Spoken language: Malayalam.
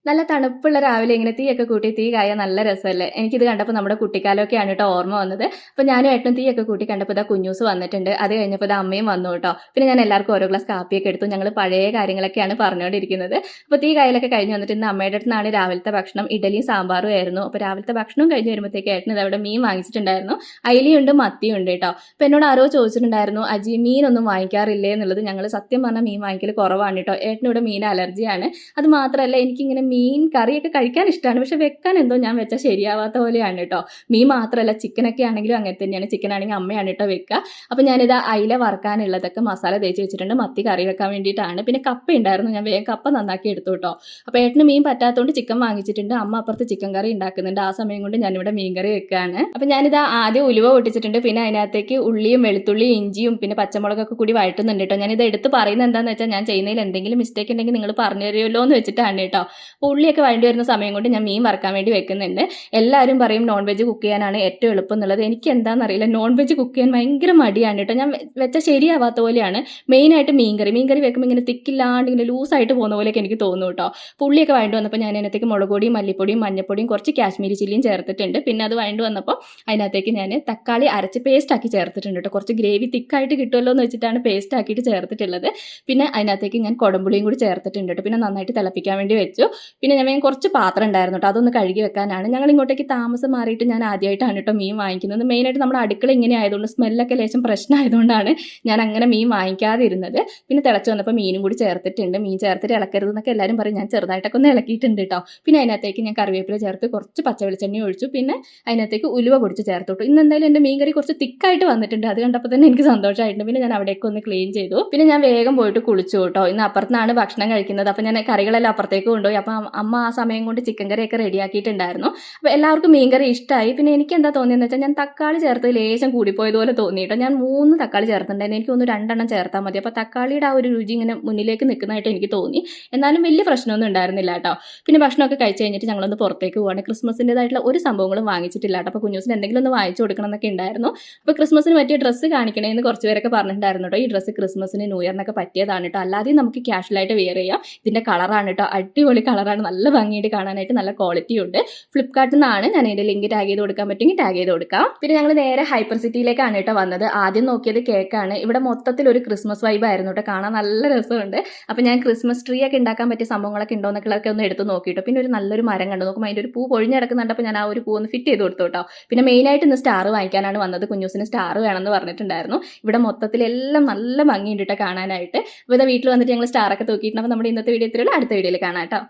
നല്ല തണുപ്പുള്ള രാവിലെ ഇങ്ങനെ തീയൊക്കെ കൂട്ടി തീ കായ നല്ല രസമല്ലേ. എനിക്കിത് കണ്ടപ്പോൾ നമ്മുടെ കുട്ടിക്കാലമൊക്കെയാണ് കേട്ടോ ഓർമ്മ വന്നത്. അപ്പോൾ ഞാനും ഏട്ടനും തീയൊക്കെ കൂട്ടി കണ്ടപ്പോൾ ഇതാ കുഞ്ഞൂസ് വന്നിട്ടുണ്ട്. അത് കഴിഞ്ഞപ്പോൾ ഇത് അമ്മയും വന്നു കേട്ടോ. പിന്നെ ഞാൻ എല്ലാവർക്കും ഓരോ ഗ്ലാസ് കാപ്പിയൊക്കെ എടുത്തു. ഞങ്ങൾ പഴയ കാര്യങ്ങളൊക്കെയാണ് പറഞ്ഞുകൊണ്ടിരിക്കുന്നത്. അപ്പോൾ തീ കായലൊക്കെ കഴിഞ്ഞ് വന്നിട്ട് ഇന്ന് അമ്മയുടെ അടുത്താണ് രാവിലത്തെ ഭക്ഷണം ഇഡലിയും സാമ്പാറും ആയിരുന്നു. അപ്പോൾ രാവിലത്തെ ഭക്ഷണം കഴിഞ്ഞ് വരുമ്പോഴത്തേക്ക് ഏട്ടൻ ഇതവിടെ മീൻ വാങ്ങിച്ചിട്ടുണ്ടായിരുന്നു. അയിലയുണ്ട് മത്തിയും ഉണ്ട് കേട്ടോ. അപ്പോൾ എന്നോട് ആരോ ചോദിച്ചിട്ടുണ്ടായിരുന്നു അജി മീനൊന്നും വാങ്ങിക്കാറില്ലേ എന്നുള്ളത്. ഞങ്ങൾ സത്യം പറഞ്ഞാൽ മീൻ വാങ്ങിക്കൽ കുറവാണ് കേട്ടോ. ഏട്ടനിവിടെ മീൻ അലർജിയാണ്. അത് മാത്രമല്ല എനിക്കിങ്ങനെ മീൻ കറിയൊക്കെ കഴിക്കാൻ ഇഷ്ടമാണ്, പക്ഷെ വെക്കാൻ എന്തോ ഞാൻ വെച്ചാൽ ശരിയാവാത്ത പോലെയാണ് കേട്ടോ. മീൻ മാത്രമല്ല ചിക്കനൊക്കെ ആണെങ്കിലും അങ്ങനെ തന്നെയാണ്. ചിക്കൻ ആണെങ്കിൽ അമ്മയാണ് കേട്ടോ വെക്കുക. അപ്പോൾ ഞാനിത് അയില വറുക്കാനുള്ളതൊക്കെ മസാല തേച്ച് വെച്ചിട്ടുണ്ട്, മത്തി കറി വെക്കാൻ വേണ്ടിയിട്ടാണ്. പിന്നെ കപ്പ ഉണ്ടായിരുന്നു, ഞാൻ വേഗം കപ്പ നന്നാക്കി എടുത്തു കേട്ടോ. അപ്പോൾ ഏട്ടന് മീൻ പറ്റാത്തതുകൊണ്ട് ചിക്കൻ വാങ്ങിച്ചിട്ടുണ്ട്. അമ്മ അപ്പുറത്ത് ചിക്കൻ കറി ഉണ്ടാക്കുന്നുണ്ട്. ആ സമയം കൊണ്ട് ഞാനിവിടെ മീൻ കറി വെക്കുകയാണ്. അപ്പോൾ ഞാനിത് ആദ്യം ഉലുവ പൊട്ടിച്ചിട്ടുണ്ട്. പിന്നെ അതിനകത്തേക്ക് ഉള്ളിയും വെളുത്തുള്ളിയും ഇഞ്ചിയും പിന്നെ പച്ചമുളകൊക്കെ കൂടി വഴറ്റുന്നുണ്ട് കേട്ടോ. ഞാനിത് എടുത്ത് പറയുന്നത് എന്താണെന്ന് വെച്ചാൽ ഞാൻ ചെയ്യുന്നതിൽ എന്തെങ്കിലും മിസ്റ്റേക്ക് ഉണ്ടെങ്കിൽ നിങ്ങൾ പറഞ്ഞു തരുമല്ലോ എന്ന് വെച്ചിട്ടാണ് കേട്ടോ. ഉള്ളിയൊക്കെ വഴണ്ടി വരുന്ന സമയം കൊണ്ട് ഞാൻ മീൻ വറക്കാൻ വേണ്ടി വെക്കുന്നുണ്ട്. എല്ലാവരും പറയും നോൺ വെജ് കുക്ക് ചെയ്യാനാണ് ഏറ്റവും എളുപ്പം എന്നുള്ളത്. എനിക്ക് എന്താണെന്നറിയില്ല, നോൺ വെജ് കുക്ക് ചെയ്യാൻ ഭയങ്കര മടിയാണ് കേട്ടോ. ഞാൻ വെച്ചാൽ ശരിയാവാത്ത പോലെയാണ്. മെയിനായിട്ട് മീൻകറി വെക്കുമ്പോൾ ഇങ്ങനെ തിക്കില്ലാണ്ട് ഇങ്ങനെ ലൂസായിട്ട് പോകുന്ന പോലെയൊക്കെ എനിക്ക് തോന്നുന്നു കേട്ടോ. പുള്ളിയൊക്കെ വഴണ്ടി വന്നപ്പോൾ ഞാൻ അതിനകത്തേക്ക് മുളക് പൊടിയും മല്ലിപ്പൊടിയും മഞ്ഞപ്പൊടിയും കുറച്ച് കാശ്മീരി ചില്ലിയും ചേർത്തിട്ടുണ്ട്. പിന്നെ അത് വഴണ്ടി വന്നപ്പോൾ അതിനകത്തേക്ക് ഞാൻ തക്കാളി അരച്ച് പേസ്റ്റ് ആക്കി ചേർത്തിട്ടുണ്ട് കേട്ടോ. കുറച്ച് ഗ്രേവി തിക്കായിട്ട് കിട്ടുമല്ലോ എന്ന് വെച്ചിട്ടാണ് പേസ്റ്റ് ആക്കിയിട്ട് ചേർത്തിട്ടുള്ളത്. പിന്നെ അതിനകത്തേക്ക് ഞാൻ കുടംപുളിയും കൂടി ചേർത്തിട്ടുണ്ട് കേട്ടോ. പിന്നെ നന്നായിട്ട് തിളപ്പിക്കാൻ വേണ്ടി വെച്ചു. പിന്നെ ഞാൻ കുറച്ച് പാത്രം ഉണ്ടായിരുന്നു കേട്ടോ, അതൊന്ന് കഴുകി വെക്കാനാണ്. ഞങ്ങൾ ഇങ്ങോട്ടേക്ക് താമസം മാറിയിട്ട് ഞാൻ ആദ്യമായിട്ടാണ് കേട്ടോ മീൻ വാങ്ങിക്കുന്നത്. മെയിനായിട്ട് നമ്മുടെ അടുക്കള ഇങ്ങനെ ആയതുകൊണ്ട് സ്മെല്ലൊക്കെ ലേശം പ്രശ്നമായതുകൊണ്ടാണ് ഞാൻ അങ്ങനെ മീൻ വാങ്ങിക്കാതിരുന്നത്. പിന്നെ തിളച്ച് വന്നപ്പോൾ മീനും കൂടി ചേർത്തിട്ടുണ്ട്. മീൻ ചേർത്തിട്ട് ഇളക്കരുത് എന്നൊക്കെ എല്ലാവരും പറയും. ഞാൻ ചെറുതായിട്ടൊക്കെ ഒന്ന് ഇളക്കിയിട്ടുണ്ട് കേട്ടോ. പിന്നെ അതിനകത്തേക്ക് ഞാൻ കറിവേപ്പില ചേർത്ത് കുറച്ച് പച്ച വെളിച്ചെണ്ണ ഒഴിച്ചു. പിന്നെ അതിനകത്തേക്ക് ഉലുവ പൊടിച്ച് ചേർത്ത് വിട്ടു. ഇന്ന് എന്തായാലും എൻ്റെ മീൻ കറി കുറച്ച് തിക്കായിട്ട് വന്നിട്ടുണ്ട്. അത് കണ്ടപ്പോൾ തന്നെ എനിക്ക് സന്തോഷമായിട്ടുണ്ട്. പിന്നെ ഞാൻ അവിടേക്ക് ഒന്ന് ക്ലീൻ ചെയ്തു. പിന്നെ ഞാൻ വേഗം പോയിട്ട് കുളിച്ചു കേട്ടോ. ഇന്ന് അപ്പുറത്താണ് ഭക്ഷണം കഴിക്കുന്നത്. അപ്പോൾ ഞാൻ കറികളെല്ലാം അപ്പുറത്തേക്ക് കൊണ്ടുപോയി. അപ്പോൾ അമ്മ ആ സമയം കൊണ്ട് ചിക്കൻ കറിയൊക്കെ റെഡിയാക്കിയിട്ടുണ്ടായിരുന്നു. അപ്പോൾ എല്ലാവർക്കും മീൻകറി ഇഷ്ടമായി. പിന്നെ എനിക്ക് എന്താ തോന്നിയെന്ന് വെച്ചാൽ ഞാൻ തക്കാളി ചേർത്ത് ലേശം കൂടിപ്പോയതുപോലെ തോന്നി കേട്ടോ. ഞാൻ 3 തക്കാളി ചേർത്തിട്ടുണ്ടായിരുന്നു. എനിക്ക് ഒന്ന് 2 എണ്ണം ചേർത്താൽ മതി. അപ്പോൾ തക്കാളിയുടെ ആ ഒരു രുചി ഇങ്ങനെ മുന്നിലേക്ക് നിൽക്കുന്നതായിട്ട് എനിക്ക് തോന്നി. എന്നാലും വലിയ പ്രശ്നമൊന്നും ഉണ്ടായിരുന്നില്ല കേട്ടോ. പിന്നെ ഭക്ഷണമൊക്കെ കഴിച്ച് കഴിഞ്ഞിട്ട് ഞങ്ങളൊന്ന് പുറത്തേക്ക് പോവാണ്. ക്രിസ്മസിൻ്റെതായിട്ടുള്ള ഒരു സംഭവങ്ങളും വാങ്ങിച്ചിട്ടില്ല കേട്ടോ. അപ്പോൾ കുഞ്ഞൂസിന് എന്തെങ്കിലും ഒന്ന് വാങ്ങിച്ചു കൊടുക്കണം എന്നൊക്കെ ഉണ്ടായിരുന്നു. അപ്പോൾ ക്രിസ്മസിന് പറ്റിയ ഡ്രസ്സ് കാണിക്കണമെന്ന് കുറച്ച് പേരൊക്കെ പറഞ്ഞിട്ടുണ്ടായിരുന്നു കേട്ടോ. ഈ ഡ്രസ്സ് ക്രിസ്മസിന് ന്യൂ ഇയറിനൊക്കെ പറ്റിയതാണ് കേട്ടോ. അല്ലാതെ നമുക്ക് ക്യാഷ്വലായിട്ട് വെയർ ചെയ്യാം. ഇതിൻ്റെ കളറാണ് കേട്ടോ, അടിപൊളി കളറാണ്, നല്ല ഭംഗിയായിട്ട് കാണാനായിട്ട്, നല്ല ക്വാളിറ്റി ഉണ്ട്. ഫ്ലിപ്കാർട്ടിൽ നിന്നാണ്. ഞാൻ ഇതിൻ്റെ ലിങ്ക് ടാഗ് ചെയ്ത് കൊടുക്കാൻ പറ്റുമെങ്കിൽ ടാഗ് ചെയ്ത് കൊടുക്കാം. പിന്നെ ഞങ്ങൾ നേരെ ഹൈപ്പർ സിറ്റിയിലേക്കാണ് കേട്ടോ വന്നത്. ആദ്യം നോക്കിയത് കേക്കാണ്. ഇവിടെ മൊത്തത്തിൽ ഒരു ക്രിസ്മസ് വൈബ് ആയിരുന്നു കേട്ടോ, കാണാൻ നല്ല രസമുണ്ട്. അപ്പോൾ ഞാൻ ക്രിസ്മസ് ട്രീ ഒക്കെ ഉണ്ടാക്കാൻ പറ്റിയ സംഭവങ്ങളൊക്കെ ഉണ്ടോ എന്നൊക്കെ ഒന്ന് എടുത്ത് നോക്കിയിട്ടോ. പിന്നെ ഒരു നല്ലൊരു മരം കണ്ടു. നോക്കുമ്പോൾ അതിൻ്റെ ഒരു പൂ പൊഴിഞ്ഞ് കിടക്കുന്നുണ്ടപ്പോൾ ഞാൻ ആ ഒരു പൂ ഒന്ന് ഫിറ്റ് ചെയ്ത് കൊടുത്തു കേട്ടോ. പിന്നെ മെയിനായിട്ട് ഇന്ന് സ്റ്റാർ വാങ്ങിക്കാനാണ് വന്നത്. കുഞ്ഞൂസിന് സ്റ്റാർ വേണമെന്ന് പറഞ്ഞിട്ടുണ്ടായിരുന്നു. ഇവിടെ മൊത്തത്തിലെല്ലാം നല്ല ഭംഗിയുണ്ട് കേട്ടോ കാണാനായിട്ട്. അപ്പോൾ ഇതാ വീട്ടിൽ വന്നിട്ട് ഞങ്ങൾ സ്റ്റാറൊക്കെ തൂക്കിയിട്ടുണ്ട്. അപ്പോൾ നമ്മുടെ ഇന്നത്തെ വീഡിയോ ഇത്രയുള്ള അടുത്ത വീഡിയോയിൽ കാണാം കേട്ടോ.